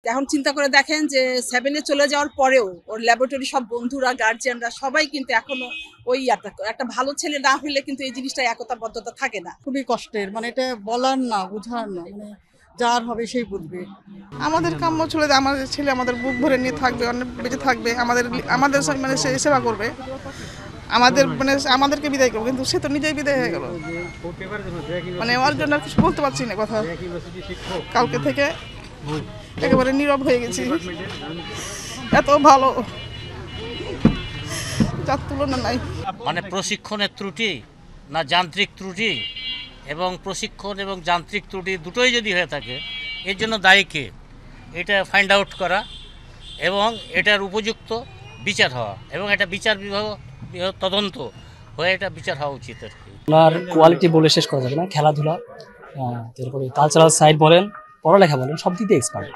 এখন চিন্তা করে দেখেন যে 7 এ চলে যাওয়ার পরেও ওর ল্যাবরেটরি সব বন্ধুরা, গার্জিয়ানরা সবাই কিন্তু এখনো ওই একটা ভালো ছেলে না হইলে কিন্তু এই জিনিসটা একতাবদ্ধতা থাকে না। খুবই কষ্টের, এটা বলার না, বোঝার না, যার হবে সেই বুঝবে। আমাদের কাম্য ছিল যে আমাদের ছেলে আমাদের বুক ভরে নিয়ে থাকবে, অনেক বেঁচে থাকবে, আমাদের আমাদের সে সেবা করবে, আমাদেরকে বিদায় করবে, কিন্তু সে তো নিজেই বিদায় হয়ে গেল। ওর জন্য আর কিছু বলতে পারছি না কথা। কালকে থেকে একেবারে নীরব হয়ে গেছি। এত ভালো, যার তুলনা নাই। প্রশিক্ষণের ত্রুটি না যান্ত্রিক ত্রুটি, এবং প্রশিক্ষণ এবং যান্ত্রিক ত্রুটি দুটোই যদি হয়ে থাকে, এর জন্য দায়ী কে, এটা ফাইন্ড আউট করা এবং এটার উপযুক্ত বিচার হওয়া, এবং এটা বিচার বিভাগ তদন্ত হয়ে এটা বিচার হওয়া উচিত আর কি। আপনার কোয়ালিটি বলে শেষ করা যাবে না। খেলাধুলা, তারপরে কালচারাল সাইড বলেন, পড়ালেখা বলেন, সব দিকে এক্সপার্ট,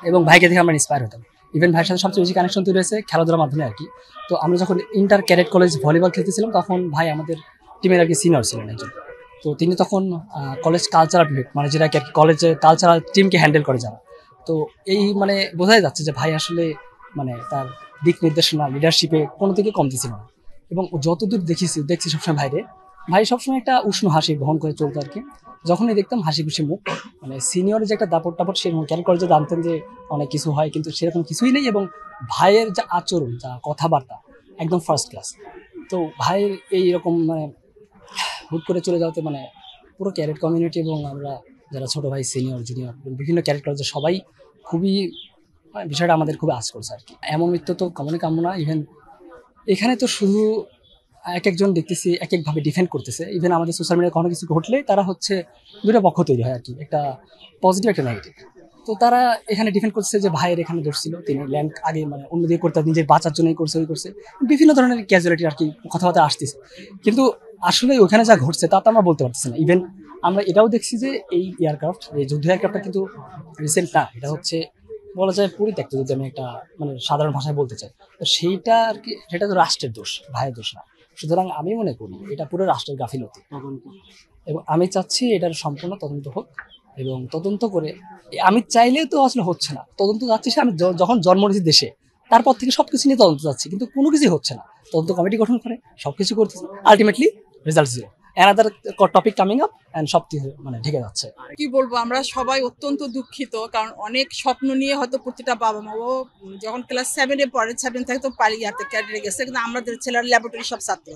এবং ভাইকে দেখে আমরা ইন্সপায়ার হতাম। ইভেন ভাইয়ের সাথে সবচেয়ে বেশি কানেকশন তৈরি হয়েছে খেলাধুলার মাধ্যমে আর কি। তো আমরা যখন ইন্টার ক্যাডেট কলেজ ভলিবল খেলতেছিলাম, তখন ভাই আমাদের টিমের আর কি সিনিয়র ছিলেন একজন। তো তিনি তখন কলেজ কালচারাল ডিরেক্টর, যেটা কি কলেজে কালচারাল টিমকে হ্যান্ডেল করে যারা। তো এই বোঝাই যাচ্ছে যে ভাই আসলে তার দিক নির্দেশনা, লিডারশিপে কোনো দিকে কমতি ছিল না। এবং যতদূর দেখছি সবসময় ভাই সবসময় একটা উষ্ণ হাসি বহন করে চলতো আর কি। যখনই দেখতাম হাসি খুশি মুখ, সিনিয়রের যে একটা দাপট টাপট, সেরকম ক্যারি করে যে জানতেন যে অনেক কিছু হয়, কিন্তু সেরকম কিছুই নেই। এবং ভাইয়ের যা আচরণ, যা কথাবার্তা, একদম ফার্স্ট ক্লাস। তো ভাইয়ের এইরকম হুট করে চলে যাওয়াতে পুরো ক্যাডেট কমিউনিটি এবং আমরা যারা ছোট ভাই, সিনিয়র, জুনিয়র, বিভিন্ন ক্যাডেট কলেজে সবাই খুবই বিষয়টা আমাদের খুবই আঁচ করছে আর কি। এমন মৃত্যু তো কমনই কাম্য না। ইভেন এখানে তো শুধু এক একজন দেখতেছি এক একভাবে ডিফেন্ড করতেছে। ইভেন আমাদের সোশ্যাল মিডিয়ায় কোনো কিছু ঘটলে তারা দুটো পক্ষ তৈরি হয় আর কি, একটা পজিটিভ, একটা নেগেটিভ। তো তারা এখানে ডিফেন্ড করছে যে ভাইয়ের এখানে দোষ ছিল, তিনি ল্যান্ড আগে অন্যদিকে করতে নিজের বাঁচার জন্যই করছে, ওই করছে, বিভিন্ন ধরনের ক্যাজুয়ালিটি আর কি কথাবার্তা আসতেছে। কিন্তু আসলে ওখানে যা ঘটছে তা তো আমরা বলতে পারতেছি না। ইভেন আমরা এটাও দেখছি যে এই এয়ারক্রাফট, এই যুদ্ধ এয়ারক্রাফটটা কিন্তু রিসেন্ট না, এটা বলা যায় পরিত্যক্ত, যদি আমি একটা সাধারণ ভাষায় বলতে চাই। তো সেইটা আর কি, সেটা তো রাষ্ট্রের দোষ, ভাইয়ের দোষ না। সুতরাং আমি মনে করি এটা পুরো রাষ্ট্রের গাফিলতি, এবং আমি চাচ্ছি এটার সম্পূর্ণ তদন্ত হোক। এবং তদন্ত করে, আমি চাইলে তো আসলে হচ্ছে না তদন্ত, যাচ্ছি আমি যখন জন্ম নিয়েছি দেশে, তারপর থেকে সবকিছু নিয়ে তদন্ত যাচ্ছি, কিন্তু কোনো কিছুই হচ্ছে না। তদন্ত কমিটি গঠন করে সবকিছু করতেছে, ultimately result zero. Another topic coming up and সব ঢেকে যাচ্ছে। কি বলবো, আমরা সবাই অত্যন্ত দুঃখিত, কারণ অনেক স্বপ্ন নিয়ে হয়তো প্রতিটা বাবা মা, ও যখন ক্লাস 7 এ পড়ে, 7 থেকে তো পালিয়ে ক্যাডেটে গেছে, কিন্তু আমাদের ছেলের ল্যাবরেটরি সব ছাত্র,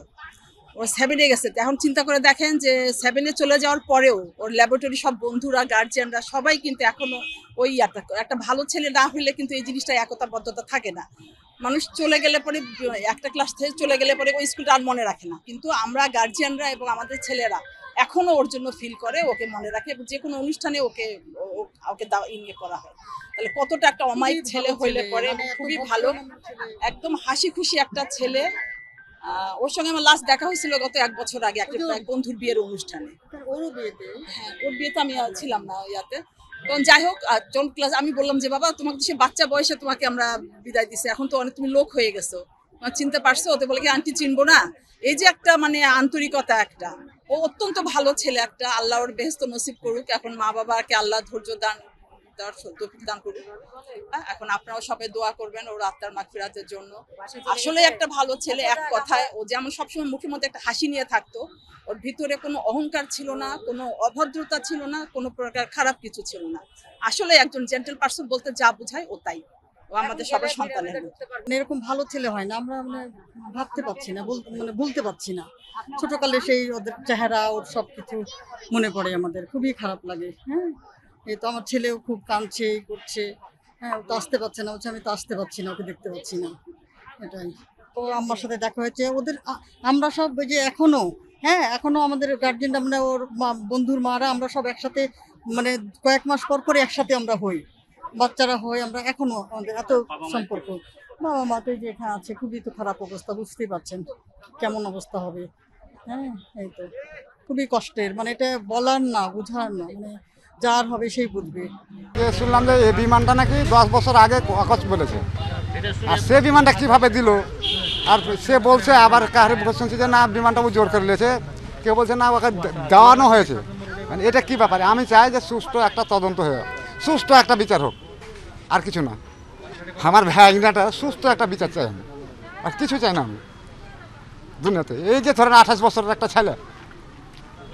ও 7 এ গেছে। এখন চিন্তা করে দেখেন যে 7 এ চলে যাওয়ার পরেও ওর ল্যাবরেটরি সব বন্ধুরা, গার্জিয়ানরা সবাই কিন্তু এখনো ওই একটা ভালো ছেলে না হইলে কিন্তু এই জিনিসটা একতাবদ্ধতা থাকে না। মানুষ চলে গেলে পরে, একটা ক্লাস থেকে চলে গেলে পরে ওই স্কুলটা আর মনে রাখে না, কিন্তু আমরা গার্জিয়ানরা এবং আমাদের ছেলেরা এখনো ওর জন্য ফিল করে, ওকে মনে রাখে, এবং যে কোনো অনুষ্ঠানে ওকে ইয়ে করা হয়। তাহলে কতটা একটা অমায়িক ছেলে হইলে পরে, খুবই ভালো, একদম হাসি খুশি একটা ছেলে। ওর সঙ্গে আমার লাস্ট দেখা হয়েছিল গত 1 বছর আগে, এক বন্ধুর বিয়ের অনুষ্ঠানে। হ্যাঁ, ওর বিয়েতে আমি ছিলাম না ইয়াতে। তখন যাই হোক, যখন ক্লাস, আমি বললাম যে বাবা, তোমাকে সে বাচ্চা বয়সে তোমাকে আমরা বিদায় দিছি, এখন তো অনেক তুমি লোক হয়ে গেছো, চিনতে পারছো? ওতে বলে কি আন্টি চিনবো না? এই যে একটা আন্তরিকতা, একটা ও অত্যন্ত ভালো ছেলে একটা, আল্লাহ ওর বেহেশত নসিব করুক। এখন মা বাবাকে আল্লাহ ধৈর্য দান করুক। এখন আপনারাও সবাই দোয়া করবেন ওর আত্মার মাগফিরাতের জন্য। আসলে একটা ভালো ছেলে, এক কথায় ও যেমন সবসময় মুখের মধ্যে একটা হাসি নিয়ে থাকতো, ওর ভিতরে কোনো অহংকার ছিল না, কোনো অভদ্রতা ছিল না, কোনো প্রকার খারাপ কিছু ছিল না। আসলে একজন জেন্টল পারসন বলতে যা বোঝায় ও তাই। ও আমাদের সবার সন্তানের এরকম ভালো ছেলে হয় না, আমরা ভাবতে পারছি না, ভুলতে পারছি না। ছোটকালে সেই ওদের চেহারা, ওর সবকিছু মনে পড়ে, আমাদের খুবই খারাপ লাগে। হ্যাঁ, এই তো আমার ছেলেও খুব কাঁদছে, করছে। হ্যাঁ, ও তো আসতে পারছে না, আমি তো আসতে পারছি না, ওকে দেখতে পাচ্ছি না, এটাই। তো আমার সাথে দেখা হয়েছে ওদের, আমরা সব ওই যে এখনো আমাদের গার্জেনরা, ওর বন্ধুর মারা, আমরা সব একসাথে, কয়েক মাস পর পরে একসাথে আমরা হই, বাচ্চারা হয়, আমরা এখনো আমাদের এত সম্পর্ক। বাবা মা তো যে এখানে আছে, খুবই তো খারাপ অবস্থা, বুঝতেই পারছেন কেমন অবস্থা হবে। হ্যাঁ, এই তো খুবই কষ্টের, এটা বলার না, বোঝার না, যার হবে সেই বুঝবে। শুনলাম যে এই বিমানটা নাকি 10 বছর আগে আকচ বলেছে, আর সে বিমানটা কিভাবে দিল, আর সে বলছে আবার কাহারে শুনছি যে না, বিমানটা ও জোর করে নিয়েছে, কেউ বলছে না ওকে দেওয়ানো হয়েছে। এটা কি ব্যাপারে? আমি চাই যে সুষ্ঠু একটা তদন্ত হয়ে, সুষ্ঠু একটা বিচার হোক। আর কিছু না। আমার ভাগনাটা সুস্থ একটা বিচার চাই আমি, আর কিছু চাই না আমি দুনিয়াতে। এই যে ধরেন 28 বছরের একটা ছেলে,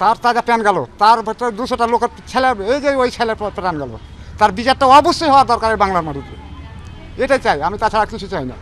তার তাজা প্যান গেল, তার ভেতরে 200টা লোকের ছেলে, এই যে ওই ছেলের প্যান গেল, তার বিচারটা অবশ্যই হওয়া দরকার এই বাংলার মাটিতে। এটাই চাই আমি, তাছাড়া কিছু চাই না।